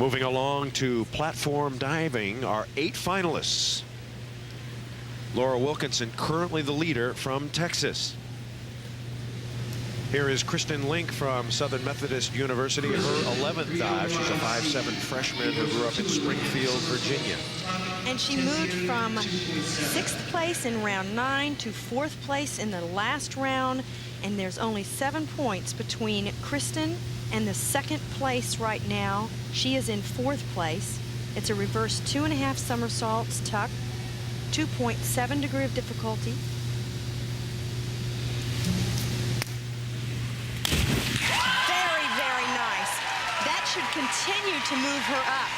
Moving along to platform diving, our 8 finalists. Laura Wilkinson, currently the leader from Texas. Here is Kristin Link from Southern Methodist University, her 11th dive. She's a 5'7" freshman who grew up in Springfield, Virginia. And she moved from 6th place in round 9 to 4th place in the last round. And there's only 7 points between Kristin and the 2nd place right now. She is in 4th place. It's a reverse 2.5 somersaults tuck, 2.7 degree of difficulty. Very, very nice. That should continue to move her up.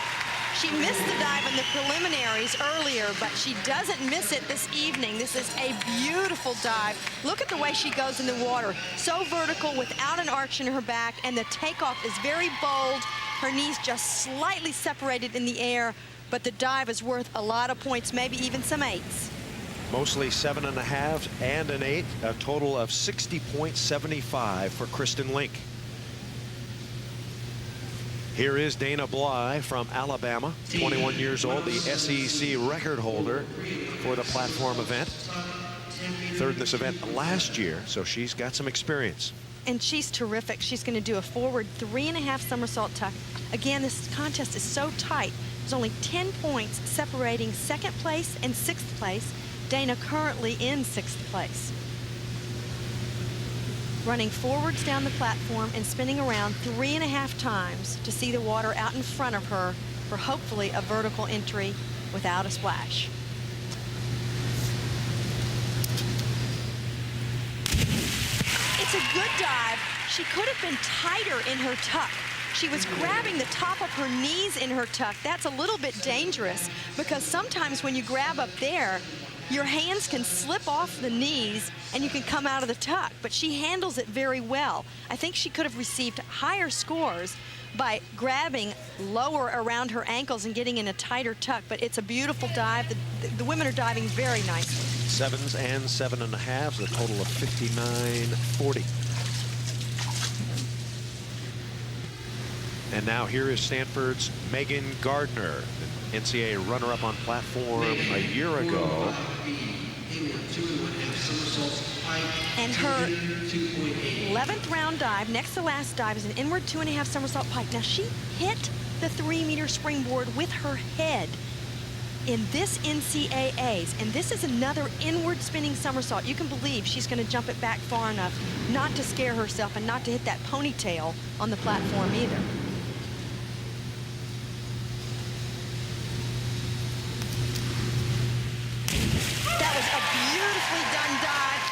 She missed the dive in the preliminaries earlier, but she doesn't miss it this evening. This is a beautiful dive. Look at the way she goes in the water. So vertical without an arch in her back, and the takeoff is very bold. Her knees just slightly separated in the air, but the dive is worth a lot of points, maybe even some 8s. Mostly 7.5 and an 8, a total of 60.75 for Kristin Link. Here is Dana Bleich from Alabama, 21 years old, the SEC record holder for the platform event. 3rd in this event last year, so she's got some experience. And she's terrific. She's going to do a forward 3.5 somersault tuck. Again, this contest is so tight. There's only 10 points separating 2nd place and 6th place. Dana currently in 6th place. Running forwards down the platform and spinning around 3.5 times to see the water out in front of her for hopefully a vertical entry without a splash. It's a good dive. She could have been tighter in her tuck. She was grabbing the top of her knees in her tuck. That's a little bit dangerous because sometimes when you grab up there, your hands can slip off the knees and you can come out of the tuck, but she handles it very well. I think she could have received higher scores by grabbing lower around her ankles and getting in a tighter tuck, but it's a beautiful dive. The women are diving very nicely. 7s and 7.5s, a total of 59.40. And now here is Stanford's Megan Gardner, the NCAA runner-up on platform a year ago. And her 11th round dive, next to last dive, is an inward 2.5 somersault pike. Now she hit the 3-meter springboard with her head in this NCAA's, and this is another inward spinning somersault. You can believe she's going to jump it back far enough not to scare herself and not to hit that ponytail on the platform either. That was a beautifully done dive.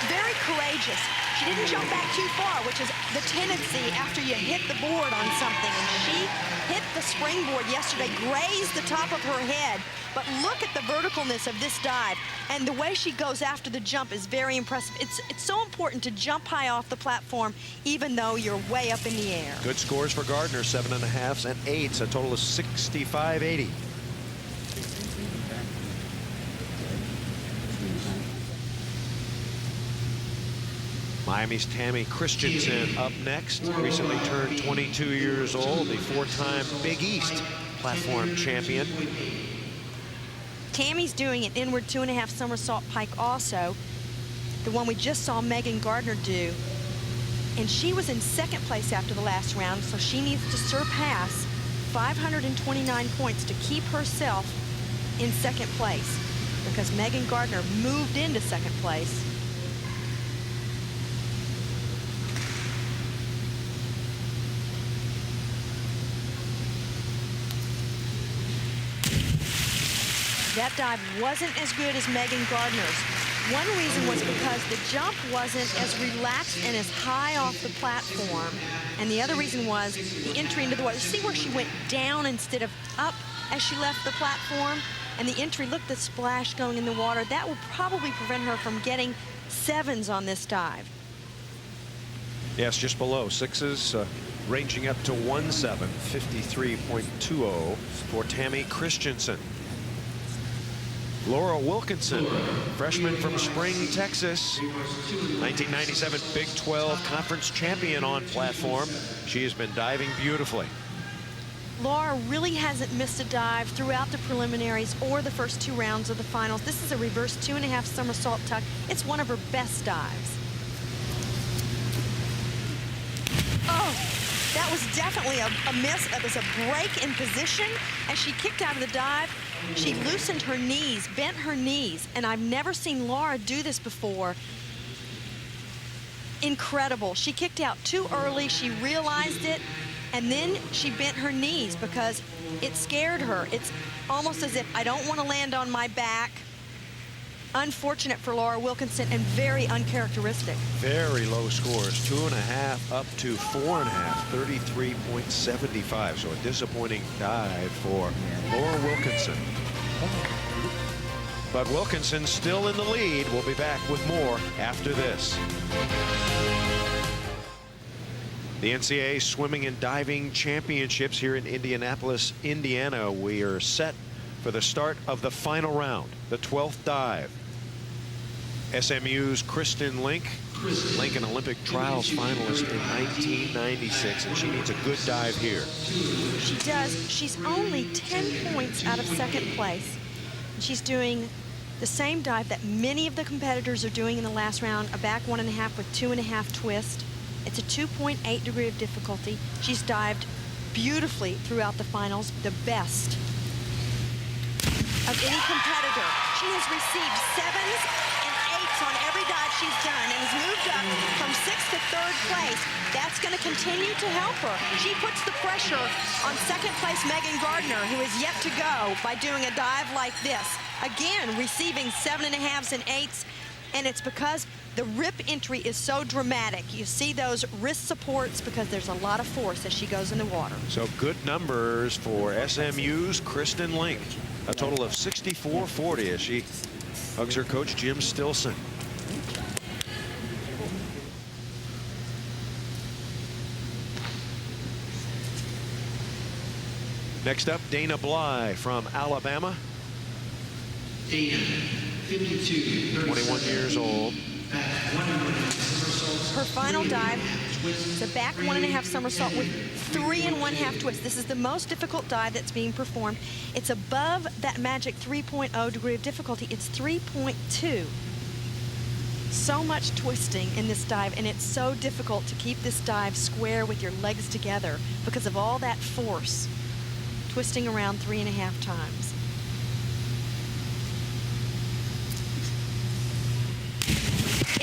Very courageous. She didn't jump back too far, which is the tendency after you hit the board on something. And she hit the springboard yesterday, grazed the top of her head. But look at the verticalness of this dive. And the way she goes after the jump is very impressive. It's so important to jump high off the platform, even though you're way up in the air. Good scores for Gardner, 7.5s and 8s, a total of 65.80. Miami's Tammy Christensen up next, recently turned 22 years old, the 4-time Big East platform champion. Tammy's doing an inward 2.5 somersault pike also, the one we just saw Megan Gardner do. And she was in 2nd place after the last round, so she needs to surpass 529 points to keep herself in 2nd place, because Megan Gardner moved into 2nd place. That dive wasn't as good as Megan Gardner's. One reason was because the jump wasn't as relaxed and as high off the platform. And the other reason was the entry into the water. See where she went down instead of up as she left the platform? And the entry, look, the splash going in the water. That will probably prevent her from getting 7s on this dive. Yes, just below 6s, ranging up to 1.7, 53.20 for Tammy Christensen. Laura Wilkinson, freshman from Spring, Texas, 1997 Big 12 conference champion on platform. She has been diving beautifully. Laura really hasn't missed a dive throughout the preliminaries or the first 2 rounds of the finals. This is a reverse 2.5 somersault tuck. It's one of her best dives. Oh, that was definitely a miss. It was a break in position. As she kicked out of the dive, she loosened her knees, bent her knees, and I've never seen Laura do this before. Incredible. She kicked out too early. She realized it, and then she bent her knees because it scared her. It's almost as if I don't want to land on my back. Unfortunate for Laura Wilkinson and very uncharacteristic. Very low scores, 2.5 up to 4.5, 33.75. So a disappointing dive for Laura Wilkinson. But Wilkinson still in the lead. We'll be back with more after this. The NCAA Swimming and Diving Championships here in Indianapolis, Indiana. We are set for the start of the final round, the 12th dive. SMU's Kristin Link. Link, an Olympic trials finalist in 1996, and she needs a good dive here. She does. She's only 10 points out of second place. She's doing the same dive that many of the competitors are doing in the last round, a back 1.5 with 2.5 twist. It's a 2.8 degree of difficulty. She's dived beautifully throughout the finals, the best of any competitor. She has received 7s and 8s on every dive she's done and has moved up from 6th to 3rd place. That's going to continue to help her. She puts the pressure on second place Megan Gardner, who is yet to go, by doing a dive like this. Again, receiving 7.5s and 8s, and it's because the rip entry is so dramatic. You see those wrist supports because there's a lot of force as she goes in the water. So good numbers for SMU's Kristin Link. A total of 64.40 as she hugs her coach, Jim Stilson. Next up, Dana Bleich from Alabama. Dana, 52, 21 years old. Her final dive is a back 1.5 somersault with 3.5 twists. This is the most difficult dive that's being performed. It's above that magic 3.0 degree of difficulty. It's 3.2. So much twisting in this dive, and it's so difficult to keep this dive square with your legs together because of all that force, twisting around 3.5 times.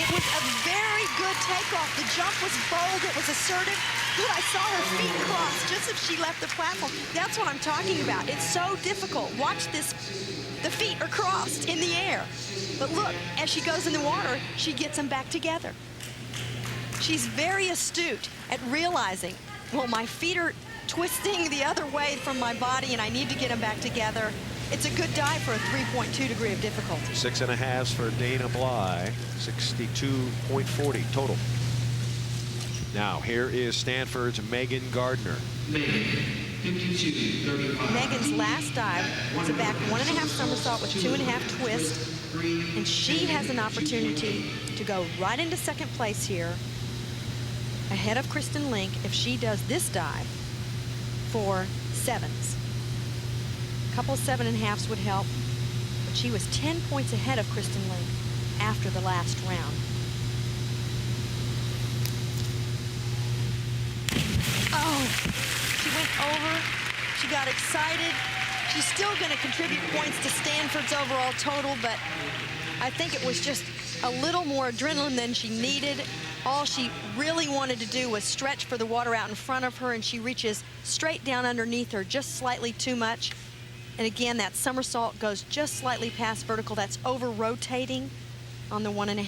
It was a very good takeoff. The jump was bold, it was assertive. Look, I saw her feet cross just as she left the platform. That's what I'm talking about. It's so difficult. Watch this. The feet are crossed in the air. But look, as she goes in the water, she gets them back together. She's very astute at realizing, well, my feet are twisting the other way from my body and I need to get them back together. It's a good dive for a 3.2 degree of difficulty. 6.5s for Dana Bleich, 62.40 total. Now here is Stanford's Megan Gardner. Megan, 52, 35. Megan's last dive was a back 1.5 somersault with 2.5 twist, and she has an opportunity to go right into second place here, ahead of Kristin Link if she does this dive for 7s. A couple of 7.5s would help, but she was 10 points ahead of Kristin Link after the last round. Oh, she went over, she got excited. She's still going to contribute points to Stanford's overall total, but I think it was just a little more adrenaline than she needed. All she really wanted to do was stretch for the water out in front of her, and she reaches straight down underneath her, just slightly too much. And again, that somersault goes just slightly past vertical. That's over-rotating on the 1.5.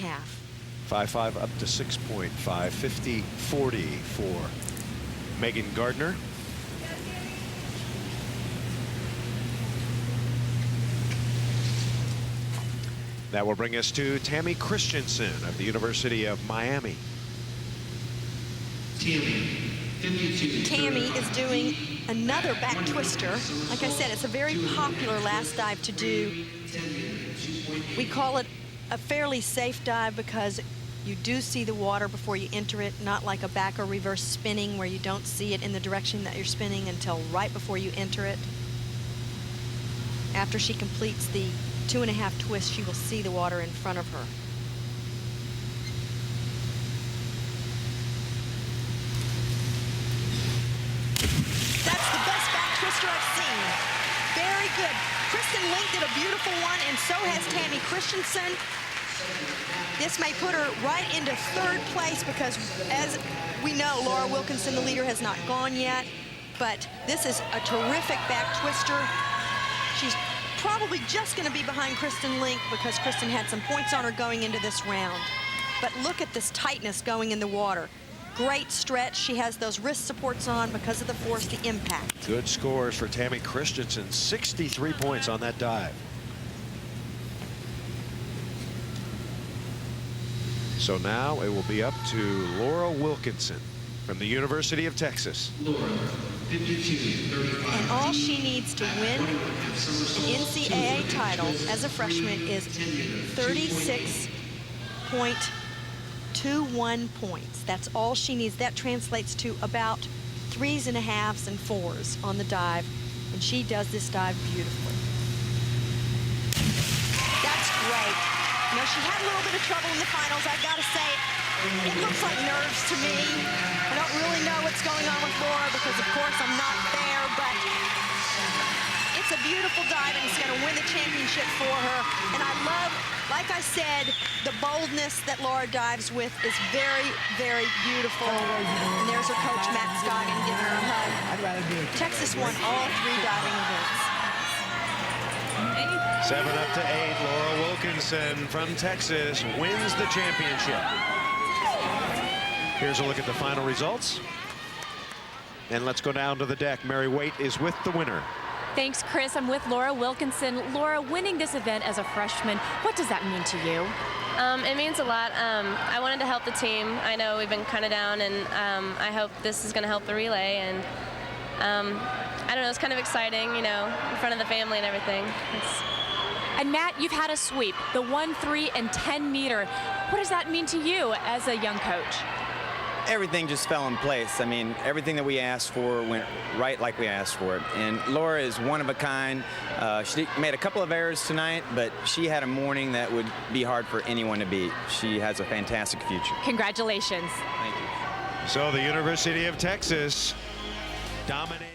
5.5 up to 6.5, 50-40 for Megan Gardner. That will bring us to Tammy Christensen of the University of Miami. Tammy is doing another back twister. Like I said, it's a very popular last dive to do. We call it a fairly safe dive because You do see the water before you enter it, not like a back or reverse spinning where you don't see it in the direction that you're spinning until right before you enter it. After she completes the 2.5 twists, she will see the water in front of her. That's the best back twister I've seen. Very good. Kristin Link did a beautiful one, and so has Tammy Christensen. This may put her right into 3rd place because, as we know, Laura Wilkinson, the leader, has not gone yet. But this is a terrific back twister. She's probably just going to be behind Kristin Link because Kristin had some points on her going into this round. But look at this tightness going in the water. Great stretch. She has those wrist supports on because of the force, the impact. Good scores for Tammy Christensen. 63 points on that dive. So now it will be up to Laura Wilkinson from the University of Texas. Laura, 52-35. And all she needs to win an NCAA title as a freshman is 36.21 points. That's all she needs. That translates to about 3s and 1/2s and 4s on the dive. And she does this dive beautifully. That's great. You know, she had a little bit of trouble in the finals. I've got to say, it looks like nerves to me. I don't really know what's going on with Laura because, of course, I'm not there, but it's a beautiful dive, and it's going to win the championship for her. And I love, like I said, the boldness that Laura dives with is very, very beautiful. And there's her coach, Matt Scoggin, giving her a hug. Texas won all 3 diving events. 7 up to 8. Laura Wilkinson from Texas wins the championship. Here's a look at the final results. And let's go down to the deck. Mary Waite is with the winner. Thanks, Chris. I'm with Laura Wilkinson. Laura, winning this event as a freshman, what does that mean to you? It means a lot. I wanted to help the team. I know we've been kind of down, and I hope this is going to help the relay. And I don't know, it's kind of exciting, you know, in front of the family and everything. And Matt, you've had a sweep, the 1, 3, and 10 meter. What does that mean to you as a young coach? Everything just fell in place. I mean, everything that we asked for went right like we asked for it. And Laura is one of a kind. She made a couple of errors tonight, but she had a morning that would be hard for anyone to beat. She has a fantastic future. Congratulations. Thank you. So the University of Texas dominates.